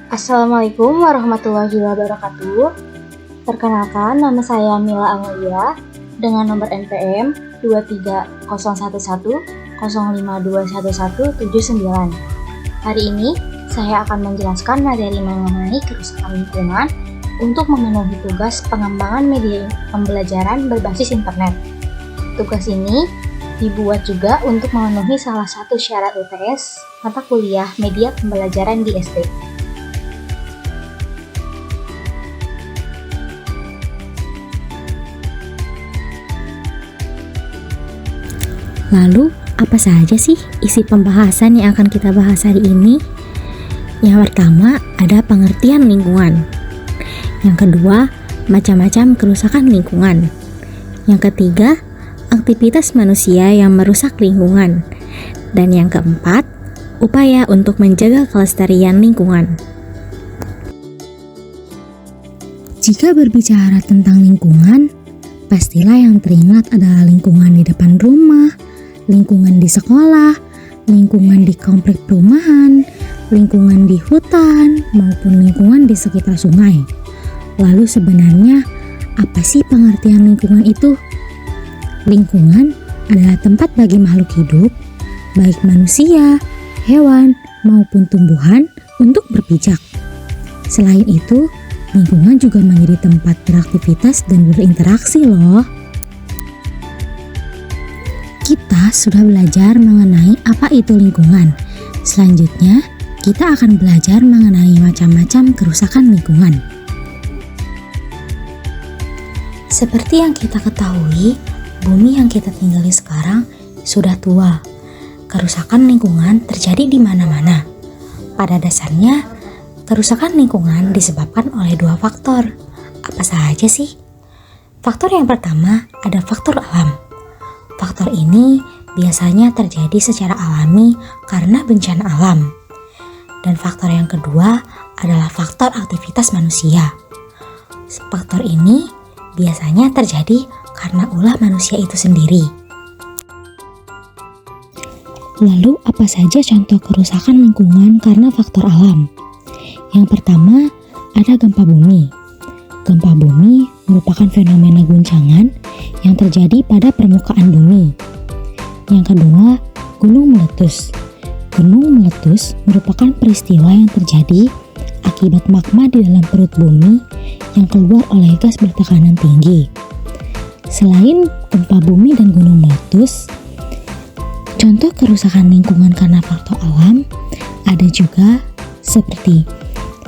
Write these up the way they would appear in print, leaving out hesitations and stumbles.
Assalamualaikum warahmatullahi wabarakatuh. Perkenalkan, nama saya Mila Amelia dengan nomor NPM 2301105211179. Hari ini saya akan menjelaskan materi mengenai kerusakan lingkungan untuk memenuhi tugas pengembangan media pembelajaran berbasis internet. Tugas ini dibuat juga untuk memenuhi salah satu syarat UTS mata kuliah media pembelajaran di SD. Lalu, apa saja sih isi pembahasan yang akan kita bahas hari ini? Yang pertama, ada pengertian lingkungan. Yang kedua, macam-macam kerusakan lingkungan. Yang ketiga, aktivitas manusia yang merusak lingkungan. Dan yang keempat, upaya untuk menjaga kelestarian lingkungan. Jika berbicara tentang lingkungan, pastilah yang teringat adalah lingkungan di depan rumah, lingkungan di sekolah, lingkungan di komplek perumahan, lingkungan di hutan, maupun lingkungan di sekitar sungai. Lalu sebenarnya, apa sih pengertian lingkungan itu? Lingkungan adalah tempat bagi makhluk hidup, baik manusia, hewan, maupun tumbuhan untuk berpijak. Selain itu, lingkungan juga menjadi tempat beraktivitas dan berinteraksi loh. Kita sudah belajar mengenai apa itu lingkungan. Selanjutnya, kita akan belajar mengenai macam-macam kerusakan lingkungan. Seperti yang kita ketahui, bumi yang kita tinggali sekarang sudah tua. Kerusakan lingkungan terjadi di mana-mana. Pada dasarnya, kerusakan lingkungan disebabkan oleh dua faktor. Apa saja sih? Faktor yang pertama ada faktor alam. Faktor ini biasanya terjadi secara alami karena bencana alam. Dan faktor yang kedua adalah faktor aktivitas manusia. Faktor ini biasanya terjadi karena ulah manusia itu sendiri. Lalu apa saja contoh kerusakan lingkungan karena faktor alam? Yang pertama ada gempa bumi. Gempa bumi merupakan fenomena guncangan yang terjadi pada permukaan bumi. Yang kedua, gunung meletus. Gunung meletus merupakan peristiwa yang terjadi akibat magma di dalam perut bumi yang keluar oleh gas bertekanan tinggi. Selain gempa bumi dan gunung meletus, contoh kerusakan lingkungan karena faktor alam ada juga seperti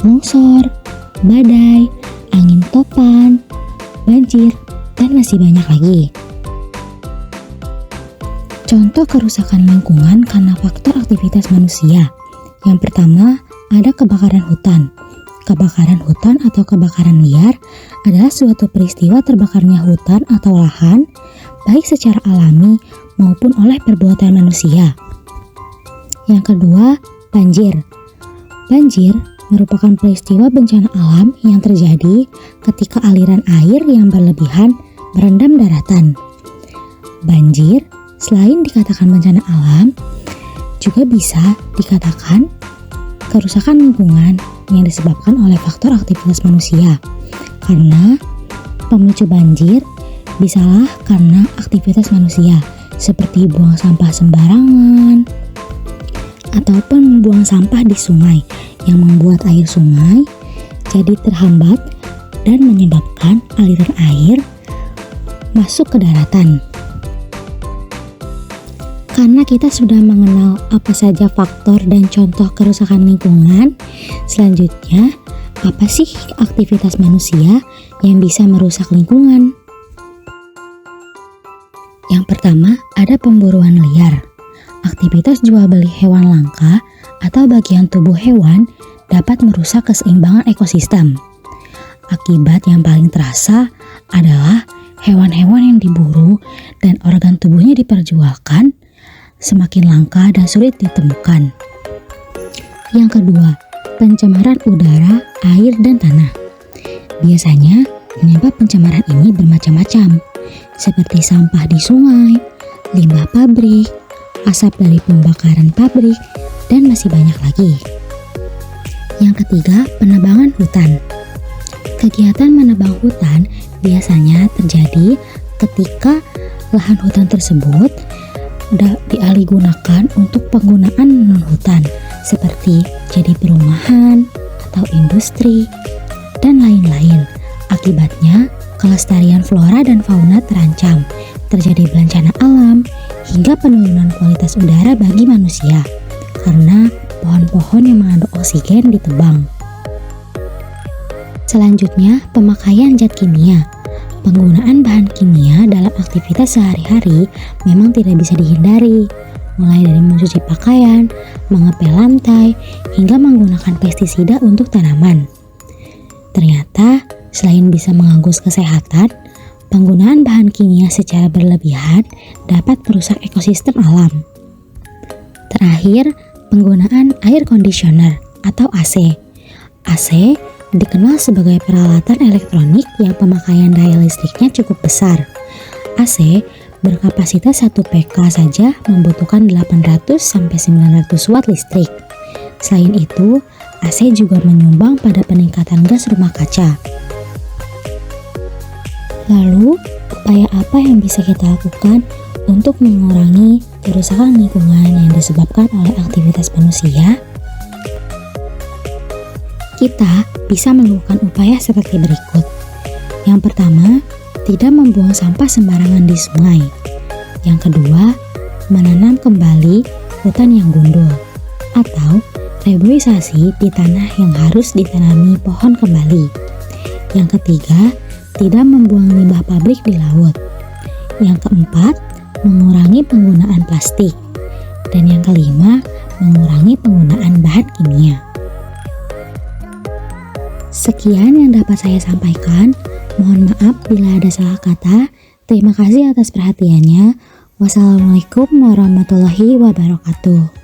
longsor, badai, angin topan, banjir, dan masih banyak lagi. Contoh kerusakan lingkungan karena faktor aktivitas manusia. Yang pertama, ada kebakaran hutan. Kebakaran hutan atau kebakaran liar adalah suatu peristiwa terbakarnya hutan atau lahan, baik secara alami maupun oleh perbuatan manusia. Yang kedua, banjir. Banjir merupakan peristiwa bencana alam yang terjadi ketika aliran air yang berlebihan merendam daratan. Banjir selain dikatakan bencana alam, juga bisa dikatakan kerusakan lingkungan yang disebabkan oleh faktor aktivitas manusia. Karena pemicu banjir bisalah karena aktivitas manusia, seperti buang sampah sembarangan, ataupun membuang sampah di sungai yang membuat air sungai jadi terhambat dan menyebabkan aliran air masuk ke daratan. Karena kita sudah mengenal apa saja faktor dan contoh kerusakan lingkungan, selanjutnya apa sih aktivitas manusia yang bisa merusak lingkungan? Yang pertama ada pemburuan liar. Aktivitas jual beli hewan langka atau bagian tubuh hewan dapat merusak keseimbangan ekosistem. Akibat yang paling terasa adalah hewan-hewan yang diburu dan organ tubuhnya diperjualkan semakin langka dan sulit ditemukan. Yang kedua, pencemaran udara, air, dan tanah. Biasanya penyebab pencemaran ini bermacam-macam, seperti sampah di sungai, limbah pabrik, asap dari pembakaran pabrik, dan masih banyak lagi. Yang ketiga, penebangan hutan. Kegiatan menebang hutan biasanya terjadi ketika lahan hutan tersebut dialihgunakan untuk penggunaan non-hutan seperti jadi perumahan atau industri dan lain-lain. Akibatnya, kelestarian flora dan fauna terancam, terjadi bencana alam, hingga penurunan kualitas udara bagi manusia karena pohon-pohon yang mengandung oksigen ditebang. Selanjutnya, pemakaian zat kimia. Penggunaan bahan kimia dalam aktivitas sehari-hari memang tidak bisa dihindari, mulai dari mencuci pakaian, mengepel lantai, hingga menggunakan pestisida untuk tanaman. Ternyata, selain bisa mengganggu kesehatan, penggunaan bahan kimia secara berlebihan dapat merusak ekosistem alam. Terakhir, penggunaan air conditioner atau AC. AC dikenal sebagai peralatan elektronik yang pemakaian daya listriknya cukup besar. AC berkapasitas 1 PK saja membutuhkan 800-900 watt listrik. Selain itu, AC juga menyumbang pada peningkatan gas rumah kaca. Lalu, upaya apa yang bisa kita lakukan untuk mengurangi kerusakan lingkungan yang disebabkan oleh aktivitas manusia? Kita bisa melakukan upaya seperti berikut. Yang pertama, tidak membuang sampah sembarangan di sungai. Yang kedua, menanam kembali hutan yang gundul atau reboisasi di tanah yang harus ditanami pohon kembali. Yang ketiga, tidak membuang limbah pabrik di laut. Yang keempat, mengurangi penggunaan plastik. Dan yang kelima, mengurangi penggunaan bahan kimia. Sekian yang dapat saya sampaikan. Mohon maaf bila ada salah kata. Terima kasih atas perhatiannya. Wassalamualaikum warahmatullahi wabarakatuh.